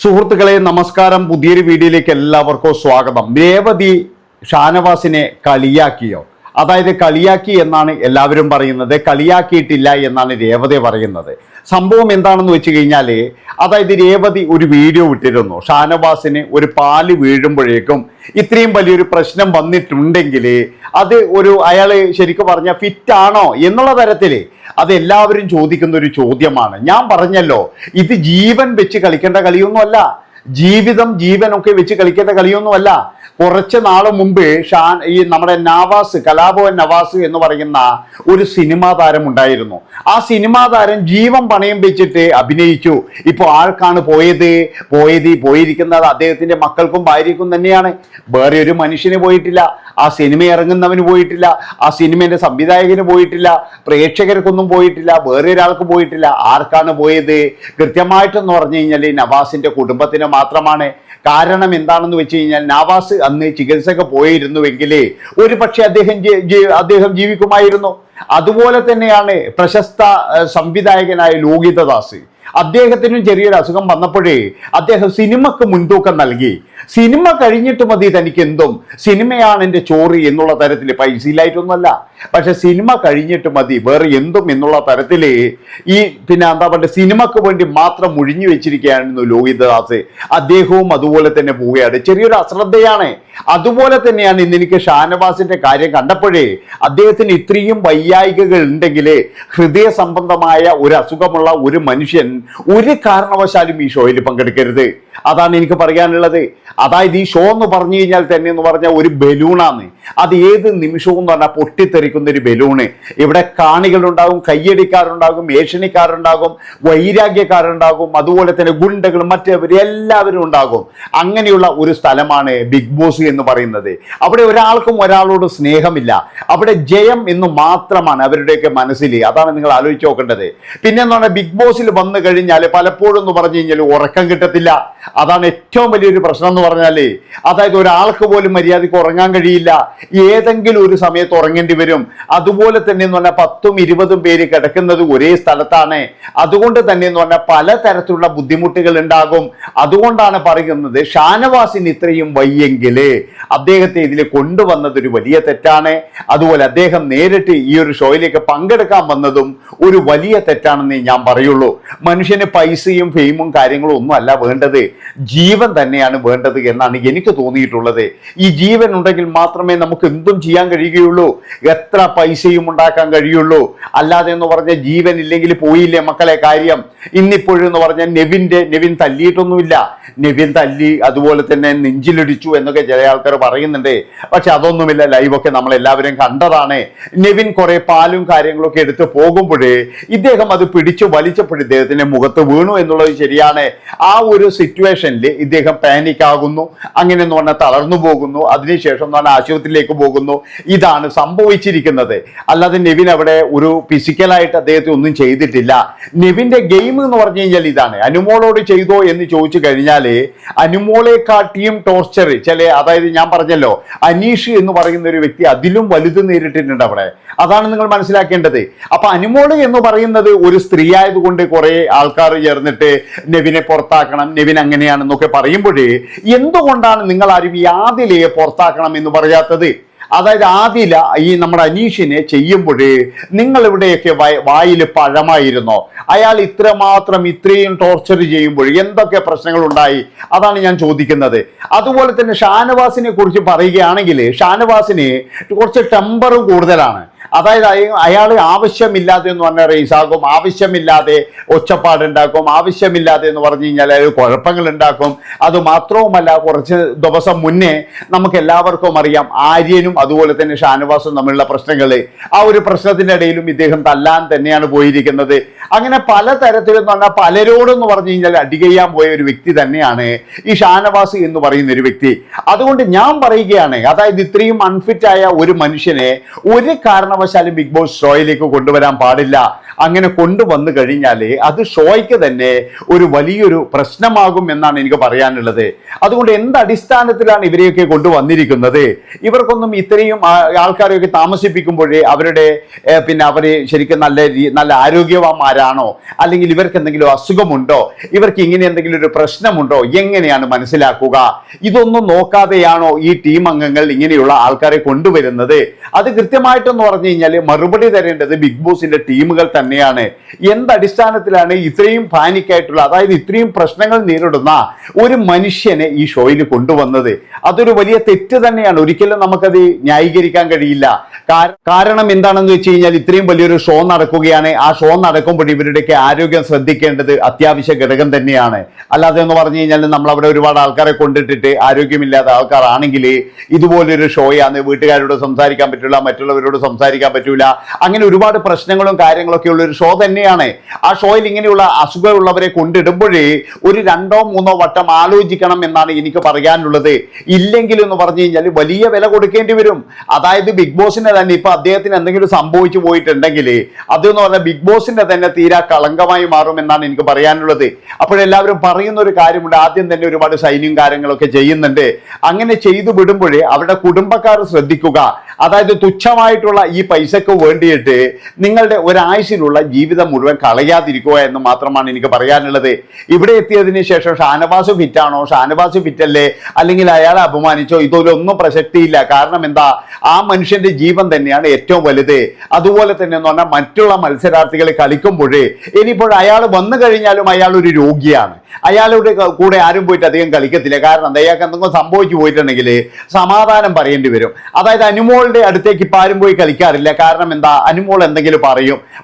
സുഹൃത്തുക്കളെ നമസ്കാരം. പുതിയൊരു വീഡിയോയിലേക്ക് എല്ലാവർക്കും സ്വാഗതം. രേവതി ഷാനവാസിനെ കളിയാക്കിയോ? അതായത് കളിയാക്കി എന്നാണ് എല്ലാവരും പറയുന്നത്, കളിയാക്കിയിട്ടില്ല എന്നാണ് രേവതി പറയുന്നത്. സംഭവം എന്താണെന്ന് വെച്ച് കഴിഞ്ഞാൽ, അതായത് രേവതി ഒരു വീഡിയോ ഇട്ടിരുന്നു. ഷാനവാസിന് ഒരു പാല് വീഴുമ്പോഴേക്കും ഇത്രയും വലിയൊരു പ്രശ്നം വന്നിട്ടുണ്ടെങ്കിൽ അത് അയാൾ ശരിക്കും പറഞ്ഞാൽ ഫിറ്റാണോ എന്നുള്ള തരത്തിൽ അത് എല്ലാവരും ചോദിക്കുന്ന ഒരു ചോദ്യമാണ്. ഞാൻ പറഞ്ഞല്ലോ, ഇത് ജീവൻ വെച്ച് കളിക്കേണ്ട കളിയൊന്നുമല്ല, ജീവനൊക്കെ വെച്ച് കളിക്കേണ്ട കളിയൊന്നുമല്ല. കുറച്ച് നാൾ മുമ്പ് നമ്മുടെ നവാസ്, കലാഭവൻ നവാസ് എന്ന് പറയുന്ന ഒരു സിനിമാ താരം ഉണ്ടായിരുന്നു. ആ സിനിമാ താരം ജീവൻ പണയം വെച്ചിട്ട് അഭിനയിച്ചു. ഇപ്പോൾ ആർക്കാണ് പോയിരിക്കുന്നത്? അദ്ദേഹത്തിന്റെ മക്കൾക്കും ഭാര്യയ്ക്കും തന്നെയാണ്. വേറെ ഒരു മനുഷ്യന് പോയിട്ടില്ല. ആ സിനിമ ഇറങ്ങുന്നവന് പോയിട്ടില്ല, ആ സിനിമയുടെ സംവിധായകന് പോയിട്ടില്ല, പ്രേക്ഷകർക്കൊന്നും പോയിട്ടില്ല, വേറെ ഒരാൾക്ക് പോയിട്ടില്ല. ആർക്കാണ് പോയത്? കൃത്യമായിട്ടെന്ന് പറഞ്ഞു കഴിഞ്ഞാൽ നവാസിന്റെ കുടുംബത്തിന് മാത്രമാണ്. കാരണം എന്താണെന്ന് വെച്ച് കഴിഞ്ഞാൽ, നവാസ് അന്ന് ചികിത്സക്ക് പോയിരുന്നുവെങ്കിൽ ഒരു പക്ഷേ അദ്ദേഹം ജീവിക്കുമായിരുന്നു. അതുപോലെ തന്നെയാണ് പ്രശസ്ത സംവിധായകനായ ലോഹിതദാസ്. അദ്ദേഹത്തിനും ചെറിയൊരു അസുഖം വന്നപ്പോഴേ അദ്ദേഹം സിനിമക്ക് മുൻതൂക്കം നൽകി. സിനിമ കഴിഞ്ഞിട്ട് മതി തനിക്ക് എന്തും, സിനിമയാണ് എൻ്റെ ചോറ് എന്നുള്ള തരത്തിൽ, പൈസ ഇല്ലായിട്ടൊന്നുമല്ല, പക്ഷെ സിനിമ കഴിഞ്ഞിട്ട് മതി വേറെ എന്തും എന്നുള്ള തരത്തിൽ എന്താ പറയുക, സിനിമക്ക് വേണ്ടി മാത്രം മുഴിഞ്ഞു വെച്ചിരിക്കുകയായിരുന്നു ലോഹിതദാസ്. അദ്ദേഹവും അതുപോലെ തന്നെ പോവുകയാണ്. ചെറിയൊരു അശ്രദ്ധയാണ്. അതുപോലെ തന്നെയാണ് ഇന്ന് എനിക്ക് ഷാനവാസിന്റെ കാര്യം കണ്ടപ്പോഴേ, അദ്ദേഹത്തിന് ഇത്രയും വൈയായികകൾ ഉണ്ടെങ്കിൽ, ഹൃദയ സംബന്ധമായ ഒരു അസുഖമുള്ള ഒരു മനുഷ്യൻ ഒരു കാരണവശാലും ഈ ഷോയിൽ പങ്കെടുക്കരുത്. അതാണ് എനിക്ക് പറയാനുള്ളത്. അതായത് ഈ ഷോ എന്ന് പറഞ്ഞു കഴിഞ്ഞാൽ തന്നെ എന്ന് പറഞ്ഞാൽ ഒരു ബലൂണാണ്. അത് ഏത് നിമിഷവും എന്ന് പറഞ്ഞാൽ പൊട്ടിത്തെറിക്കുന്ന ഒരു ബലൂണ്. ഇവിടെ കാണികളുണ്ടാകും, കയ്യടിക്കാരുണ്ടാകും, ഏഷണിക്കാരുണ്ടാകും, വൈരാഗ്യക്കാരുണ്ടാകും, അതുപോലെ തന്നെ ഗുണ്ടകളും മറ്റവർ എല്ലാവരും ഉണ്ടാകും. അങ്ങനെയുള്ള ഒരു സ്ഥലമാണ് ബിഗ് ബോസ് എന്ന് പറയുന്നത്. അവിടെ ഒരാൾക്കും ഒരാളോട് സ്നേഹമില്ല. അവിടെ ജയം എന്ന് മാത്രമാണ് അവരുടെയൊക്കെ മനസ്സിൽ. അതാണ് നിങ്ങൾ ആലോചിച്ച് നോക്കേണ്ടത്. പിന്നെ എന്ന് പറഞ്ഞാൽ ബിഗ് ബോസിൽ വന്നു കഴിഞ്ഞാൽ പലപ്പോഴും എന്ന് പറഞ്ഞു കഴിഞ്ഞാൽ ഉറക്കം കിട്ടത്തില്ല. അതാണ് ഏറ്റവും വലിയൊരു പ്രശ്നം എന്ന് പറഞ്ഞാല്. അതായത് ഒരാൾക്ക് പോലും മര്യാദയ്ക്ക് ഉറങ്ങാൻ കഴിയില്ല. ഏതെങ്കിലും ഒരു സമയത്ത് ഉറങ്ങേണ്ടി വരും. അതുപോലെ തന്നെ എന്ന് പറഞ്ഞാൽ 10ഉം 20ഉം പേര് കിടക്കുന്നത് ഒരേ സ്ഥലത്താണ്. അതുകൊണ്ട് തന്നെ എന്ന് പറഞ്ഞാൽ പലതരത്തിലുള്ള ബുദ്ധിമുട്ടുകൾ ഉണ്ടാകും. അതുകൊണ്ടാണ് പറയുന്നത്, ഷാനവാസിന് ഇത്രയും വയ്യെങ്കിൽ അദ്ദേഹത്തെ ഇതിൽ കൊണ്ടുവന്നത് ഒരു വലിയ തെറ്റാണ്. അതുപോലെ അദ്ദേഹം നേരിട്ട് ഈ ഒരു ഷോയിലേക്ക് പങ്കെടുക്കാൻ വന്നതും ഒരു വലിയ തെറ്റാണെന്ന് ഞാൻ പറയുള്ളൂ. മനുഷ്യന് പൈസയും ഫെയിമും കാര്യങ്ങളും ഒന്നും അല്ല വേണ്ടത്, ജീവൻ തന്നെയാണ് വേണ്ടത് എന്നാണ് എനിക്ക് തോന്നിയിട്ടുള്ളത്. ഈ ജീവൻ ഉണ്ടെങ്കിൽ മാത്രമേ നമുക്ക് എന്തും ചെയ്യാൻ കഴിയുകയുള്ളൂ, എത്ര പൈസയും ഉണ്ടാക്കാൻ കഴിയുള്ളൂ. അല്ലാതെ എന്ന് പറഞ്ഞാൽ ജീവൻ ഇല്ലെങ്കിൽ പോയില്ലേ മക്കളെ കാര്യം. ഇന്നിപ്പോഴെന്ന് പറഞ്ഞാൽ നെവിൻ തല്ലിയിട്ടൊന്നുമില്ല. നെവിൻ തല്ലി അതുപോലെ തന്നെ നെഞ്ചിലിടിച്ചു എന്നൊക്കെ ചില ആൾക്കാർ പറയുന്നുണ്ട്. പക്ഷെ അതൊന്നുമില്ല, ലൈവൊക്കെ നമ്മളെല്ലാവരും കണ്ടതാണ്. നെവിൻ കുറെ പാലും കാര്യങ്ങളൊക്കെ എടുത്ത് പോകുമ്പോഴേ ഇദ്ദേഹം അത് പിടിച്ചു വലിച്ചപ്പോഴും ഇദ്ദേഹത്തിന്റെ മുഖത്ത് വീണു എന്നുള്ളത് ശരിയാണ്. ആ ഒരു സിറ്റുവേഷനിൽ ഇദ്ദേഹം പാനിക് ആകുന്നു, അങ്ങനെ എന്ന് പറഞ്ഞാൽ തളർന്നു പോകുന്നു. അതിനുശേഷം എന്ന് പറഞ്ഞാൽ ആശുപത്രിയിലേക്ക് പോകുന്നു. ഇതാണ് സംഭവിച്ചിരിക്കുന്നത്. അല്ലാതെ നെവിൻ അവിടെ ഒരു ഫിസിക്കലായിട്ട് അദ്ദേഹത്തെ ഒന്നും ചെയ്തിട്ടില്ല. നെവിന്റെ ഗെയിം എന്ന് പറഞ്ഞു കഴിഞ്ഞാൽ ഇതാണ്. അനുമോളോട് ചെയ്തോ എന്ന് ചോദിച്ചു കഴിഞ്ഞാൽ, അനുമോളെ കാട്ടിയും ടോർച്ചർ അതായത് ഞാൻ പറഞ്ഞല്ലോ, അനീഷ് എന്ന് പറയുന്ന ഒരു വ്യക്തി അതിലും വലുത് നേരിട്ടിട്ടുണ്ട് അവിടെ. അതാണ് നിങ്ങൾ മനസ്സിലാക്കേണ്ടത്. അപ്പൊ അനുമോള് എന്ന് പറയുന്നത് ഒരു സ്ത്രീ ആയതുകൊണ്ട് കുറെ ആൾക്കാർ ചേർന്നിട്ട് നെവിനെ പുറത്താക്കണം, നെവിൻ അങ്ങനെയാണെന്നൊക്കെ പറയുമ്പോഴേ എന്തുകൊണ്ടാണ് നിങ്ങൾ ആരും ഈ ആദിലയെ പുറത്താക്കണം എന്ന് പറയാത്തത്? അതായത് ആദില നമ്മുടെ അനീഷിനെ ചെയ്യുമ്പോഴേ നിങ്ങൾ ഇവിടെയൊക്കെ വായിൽ പഴമായിരുന്നോ? അയാൾ ഇത്രയും ടോർച്ചർ ചെയ്യുമ്പോൾ എന്തൊക്കെ പ്രശ്നങ്ങൾ ഉണ്ടായി? അതാണ് ഞാൻ ചോദിക്കുന്നത്. അതുപോലെ തന്നെ ഷാനവാസിനെ കുറിച്ച് പറയുകയാണെങ്കിൽ, ഷാനവാസിന് കുറച്ച് ടെമ്പർ കൂടുതലാണ്. അതായത് അയാൾ ആവശ്യമില്ലാതെ എന്ന് പറഞ്ഞാൽ റേസാകും, ആവശ്യമില്ലാതെ ഒച്ചപ്പാടുണ്ടാക്കും, ആവശ്യമില്ലാതെ എന്ന് പറഞ്ഞു കഴിഞ്ഞാൽ അയാൾ കുഴപ്പങ്ങൾ ഉണ്ടാക്കും. അത് മാത്രവുമല്ല, കുറച്ച് ദിവസം മുന്നേ നമുക്ക് എല്ലാവർക്കും അറിയാം, ആര്യനും അതുപോലെ തന്നെ ഷാനവാസും തമ്മിലുള്ള പ്രശ്നങ്ങൾ. ആ ഒരു പ്രശ്നത്തിന്റെ ഇടയിലും ഇദ്ദേഹം തല്ലാൻ തന്നെയാണ് പോയിരിക്കുന്നത്. അങ്ങനെ പലതരത്തിലെന്ന് പറഞ്ഞാൽ പലരോടെന്ന് പറഞ്ഞു കഴിഞ്ഞാൽ അടികയ്യാൻ പോയ ഒരു വ്യക്തി തന്നെയാണ് ഈ ഷാനവാസ് എന്ന് പറയുന്ന ഒരു വ്യക്തി. അതുകൊണ്ട് ഞാൻ പറയുകയാണ്, അതായത് ഇത്രയും അൺഫിറ്റായ ഒരു മനുഷ്യനെ ഒരു കാരണവശാലും കാരണവശാലും ബിഗ് ബോസ് ഷോയിലേക്ക് കൊണ്ടുവരാൻ പാടില്ല. അങ്ങനെ കൊണ്ടുവന്നു കഴിഞ്ഞാൽ അത് ഷോയ്ക്ക് തന്നെ ഒരു വലിയൊരു പ്രശ്നമാകും എന്നാണ് എനിക്ക് പറയാനുള്ളത്. അതുകൊണ്ട് എന്ത് അടിസ്ഥാനത്തിലാണ് ഇവരെയൊക്കെ കൊണ്ടുവന്നിരിക്കുന്നത്? ഇവർക്കൊന്നും ഇത്രയും ആൾക്കാരെയൊക്കെ താമസിപ്പിക്കുമ്പോഴേ അവരുടെ പിന്നെ അവർ ശരിക്കും നല്ല ആരോഗ്യവാന്മാരാണോ, അല്ലെങ്കിൽ ഇവർക്ക് എന്തെങ്കിലും അസുഖമുണ്ടോ, ഇവർക്ക് ഇങ്ങനെ എന്തെങ്കിലും ഒരു പ്രശ്നമുണ്ടോ, എങ്ങനെയാണ് മനസ്സിലാക്കുക? ഇതൊന്നും നോക്കാതെയാണോ ഈ ടീം അംഗങ്ങൾ ഇങ്ങനെയുള്ള ആൾക്കാരെ കൊണ്ടുവരുന്നത്? അത് കൃത്യമായിട്ടെന്ന് പറഞ്ഞു കഴിഞ്ഞാൽ മറുപടി തരേണ്ടത് ബിഗ് ബോസിന്റെ ടീമുകൾ തന്നെയാണ്. എന്തടിസ്ഥാനത്തിലാണ് ഇത്രയും പാനിക്കായിട്ടുള്ള, അതായത് ഇത്രയും പ്രശ്നങ്ങൾ നേരിടുന്ന ഒരു മനുഷ്യനെ ഈ ഷോയിൽ കൊണ്ടുവന്നത്? അതൊരു വലിയ തെറ്റ് തന്നെയാണ്. ഒരിക്കലും നമുക്കത് ന്യായീകരിക്കാൻ കഴിയില്ല. കാരണം എന്താണെന്ന് വെച്ച് കഴിഞ്ഞാൽ ഇത്രയും വലിയൊരു ഷോ നടക്കുകയാണ്. ആ ഷോ നടക്കുമ്പോൾ ഇവരുടെയൊക്കെ ആരോഗ്യം ശ്രദ്ധിക്കേണ്ടത് അത്യാവശ്യ ഘടകം തന്നെയാണ്. അല്ലാതെ എന്ന് പറഞ്ഞു കഴിഞ്ഞാൽ നമ്മൾ അവിടെ ഒരുപാട് ആൾക്കാരെ കൊണ്ടിട്ടിട്ട് ആരോഗ്യമില്ലാത്ത ആൾക്കാരാണെങ്കിൽ ഇതുപോലൊരു ഷോയാണ്, വീട്ടുകാരോട് സംസാരിക്കാൻ പറ്റില്ല, മറ്റുള്ളവരോട് സംസാരിക്കാൻ പറ്റൂല, അങ്ങനെ ഒരുപാട് പ്രശ്നങ്ങളും കാര്യങ്ങളൊക്കെ ഉള്ള ഒരു ഷോ തന്നെയാണ്. ആ ഷോയിൽ ഇങ്ങനെയുള്ള അസുഖമുള്ളവരെ കൊണ്ടിടുമ്പോഴേ ഒരു 2 or 3 വട്ടം ആലോചിക്കണം എന്നാണ് എനിക്ക് പറയാനുള്ളത്. ഇല്ലെങ്കിൽ എന്ന് പറഞ്ഞു കഴിഞ്ഞാൽ വലിയ വില കൊടുക്കേണ്ടി വരും. അതായത് ബിഗ് ബോസിനെ തന്നെ ഇപ്പൊ അദ്ദേഹത്തിന് എന്തെങ്കിലും സംഭവിച്ചു പോയിട്ടുണ്ടെങ്കിൽ അതെന്ന് പറഞ്ഞാൽ ബിഗ് ബോസിന്റെ തന്നെ തീരാ കളങ്കമായി മാറും എന്നാണ് എനിക്ക് പറയാനുള്ളത്. അപ്പോഴെല്ലാവരും പറയുന്ന ഒരു കാര്യമുണ്ട്, ആദ്യം തന്നെ ഒരുപാട് സൈന്യം കാര്യങ്ങളൊക്കെ ചെയ്യുന്നുണ്ട്. അങ്ങനെ ചെയ്തു വിടുമ്പോഴേ അവരുടെ കുടുംബക്കാർ ശ്രദ്ധിക്കുക. അതായത് തുച്ഛമായിട്ടുള്ള ഈ പൈസക്ക് വേണ്ടിയിട്ട് നിങ്ങളുടെ ഒരാഴ്ചയിലുള്ള ജീവിതം മുഴുവൻ കളയാതിരിക്കുക എന്ന് മാത്രമാണ് എനിക്ക് പറയാനുള്ളത്. ഇവിടെ എത്തിയതിന് ശേഷം ഷാനവാസ് ഫിറ്റാണോ, ഷാനവാസ് ഫിറ്റല്ലേ, അല്ലെങ്കിൽ അയാളെ അപമാനിച്ചോ, ഇതൊന്നും പ്രസക്തിയില്ല. കാരണം എന്താ, ആ മനുഷ്യന്റെ ജീവൻ തന്നെയാണ് ഏറ്റവും വലുത്. അതുപോലെ തന്നെ എന്ന് പറഞ്ഞാൽ മറ്റുള്ള മത്സരാർത്ഥികളെ കളിക്കുമ്പോഴേ ഇനിയിപ്പോൾ അയാൾ വന്നു കഴിഞ്ഞാലും അയാൾ ഒരു രോഗിയാണ്. അയാളുടെ കൂടെ ആരും പോയിട്ട് അധികം കളിക്കത്തില്ല. കാരണം എന്താ, അയാൾക്ക് എന്തെങ്കിലും സംഭവിച്ചു പോയിട്ടുണ്ടെങ്കിൽ സമാധാനം പറയേണ്ടി വരും. അതായത് അനുമോളുടെ അടുത്തേക്ക് ഇപ്പം ആരും പോയി കളിക്കാറില്ല. കാരണം എന്താ, അനുമോൾ എന്തെങ്കിലും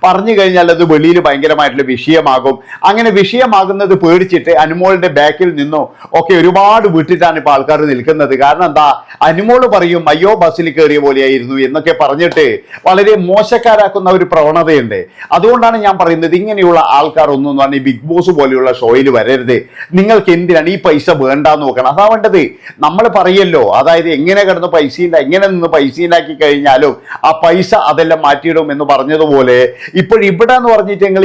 പറഞ്ഞു കഴിഞ്ഞാൽ അത് വെളിയിൽ ഭയങ്കരമായിട്ടുള്ള വിഷയമാകും. അങ്ങനെ വിഷയമാകുന്നത് പേടിച്ചിട്ട് അനുമോളുടെ ബാക്കിൽ നിന്നോ ഒക്കെ ഒരുപാട് വിട്ടിട്ടാണ് ഇപ്പൊ ആൾക്കാർ നിൽക്കുന്നത്. കാരണം എന്താ, അനുമോള് പറയും അയ്യോ ബസ്സിൽ കയറിയ പോലെയായിരുന്നു എന്നൊക്കെ പറഞ്ഞിട്ട് വളരെ മോശക്കാരാക്കുന്ന ഒരു പ്രവണതയുണ്ട്. അതുകൊണ്ടാണ് ഞാൻ പറയുന്നത് ഇങ്ങനെയുള്ള ആൾക്കാർ ഒന്നും പറഞ്ഞാൽ ബിഗ് ബോസ് പോലെയുള്ള ഷോയിൽ വരരുത്. നിങ്ങൾക്ക് എന്തിനാണ് ഈ പൈസ വേണ്ടാന്ന് നോക്കണം. അതാ വേണ്ടത്. നമ്മൾ പറയല്ലോ, അതായത് എങ്ങനെ കിടന്ന് പൈസയില്ല, എങ്ങനെ നിന്ന് പൈസ ഉണ്ടാക്കി കഴിഞ്ഞാലും ആ പൈസ അതെല്ലാം മാറ്റിയിടും എന്ന് പറഞ്ഞതുപോലെ ഇവിടെ എന്ന് പറഞ്ഞിട്ട് നിങ്ങൾ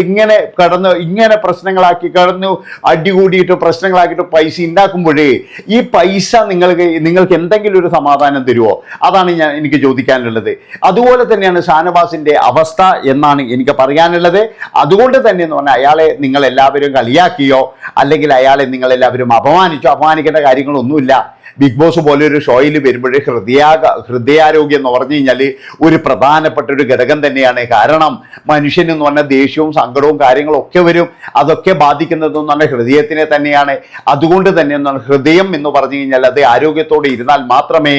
ഇങ്ങനെ പ്രശ്നങ്ങളാക്കി കടന്നു അടികൂടിയിട്ട് പ്രശ്നങ്ങളാക്കിയിട്ട് പൈസ ഉണ്ടാക്കുമ്പോഴേ ഈ പൈസ നിങ്ങൾക്ക് എന്തെങ്കിലും ഒരു സമാധാനം തരുമോ? അതാണ് എനിക്ക് ചോദിക്കാനുള്ളത്. അതുപോലെ തന്നെയാണ് ഷാനവാസിന്റെ അവസ്ഥ എന്നാണ് എനിക്ക് പറയാനുള്ളത്. അതുകൊണ്ട് തന്നെ എന്ന് പറഞ്ഞാൽ അയാളെ നിങ്ങൾ എല്ലാവരും കളിയാക്കിയോ അല്ലെങ്കിൽ അയാളെ നിങ്ങൾ എല്ലാവരും അപമാനിക്കേണ്ട കാര്യങ്ങളൊന്നുമില്ല. ബിഗ് ബോസ് പോലെ ഒരു ഷോയിൽ വരുമ്പോഴേ ഹൃദയാരോഗ്യം എന്ന് പറഞ്ഞു കഴിഞ്ഞാൽ ഒരു പ്രധാനപ്പെട്ട ഒരു ഘടകം തന്നെയാണ്. കാരണം മനുഷ്യന് എന്ന് പറഞ്ഞാൽ ദേഷ്യവും സങ്കടവും കാര്യങ്ങളും ഒക്കെ വരും. അതൊക്കെ ബാധിക്കുന്നതെന്ന് പറഞ്ഞാൽ ഹൃദയത്തിനെ തന്നെയാണ്. അതുകൊണ്ട് തന്നെ ഹൃദയം എന്ന് പറഞ്ഞു കഴിഞ്ഞാൽ അത് ആരോഗ്യത്തോടെ ഇരുന്നാൽ മാത്രമേ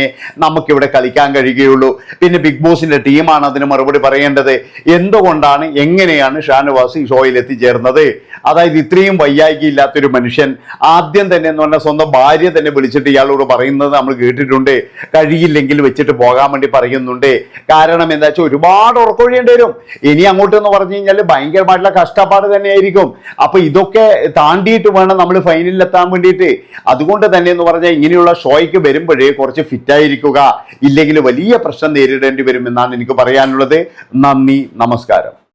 നമുക്കിവിടെ കളിക്കാൻ കഴിയുകയുള്ളൂ. പിന്നെ ബിഗ് ബോസിന്റെ ടീമാണ് അതിന് മറുപടി പറയേണ്ടത്. എന്തുകൊണ്ടാണ് എങ്ങനെയാണ് ഷാനവാസ് ഈ ഷോയിൽ എത്തിച്ചേർന്നത്? അതായത് ഇത്രയും വയ്യായികയില്ലാത്തൊരു മനുഷ്യൻ ആദ്യം തന്നെ എന്ന് പറഞ്ഞാൽ സ്വന്തം ഭാര്യ തന്നെ വിളിച്ചിട്ട് ഇയാളോട് പറയുന്നത് നമ്മൾ കേട്ടിട്ടുണ്ട്. കഴിയില്ലെങ്കിൽ വെച്ചിട്ട് പോകാൻ വേണ്ടി പറയുന്നുണ്ട്. കാരണം എന്താ വെച്ചാൽ ഒരുപാട് ഉറക്കൊഴിയേണ്ടി വരും. ഇനി അങ്ങോട്ട് എന്ന് പറഞ്ഞു കഴിഞ്ഞാൽ ഭയങ്കരമായിട്ടുള്ള കഷ്ടപ്പാട് തന്നെയായിരിക്കും. അപ്പൊ ഇതൊക്കെ താണ്ടിയിട്ട് വേണം നമ്മൾ ഫൈനലിൽ എത്താൻ വേണ്ടിയിട്ട്. അതുകൊണ്ട് തന്നെ എന്ന് പറഞ്ഞാൽ ഇങ്ങനെയുള്ള ഷോയ്ക്ക് വരുമ്പോഴേ കുറച്ച് ഫിറ്റായിരിക്കുക, ഇല്ലെങ്കിൽ വലിയ പ്രശ്നം നേരിടേണ്ടി വരും എന്നാണ് എനിക്ക് പറയാനുള്ളത്. നന്ദി, നമസ്കാരം.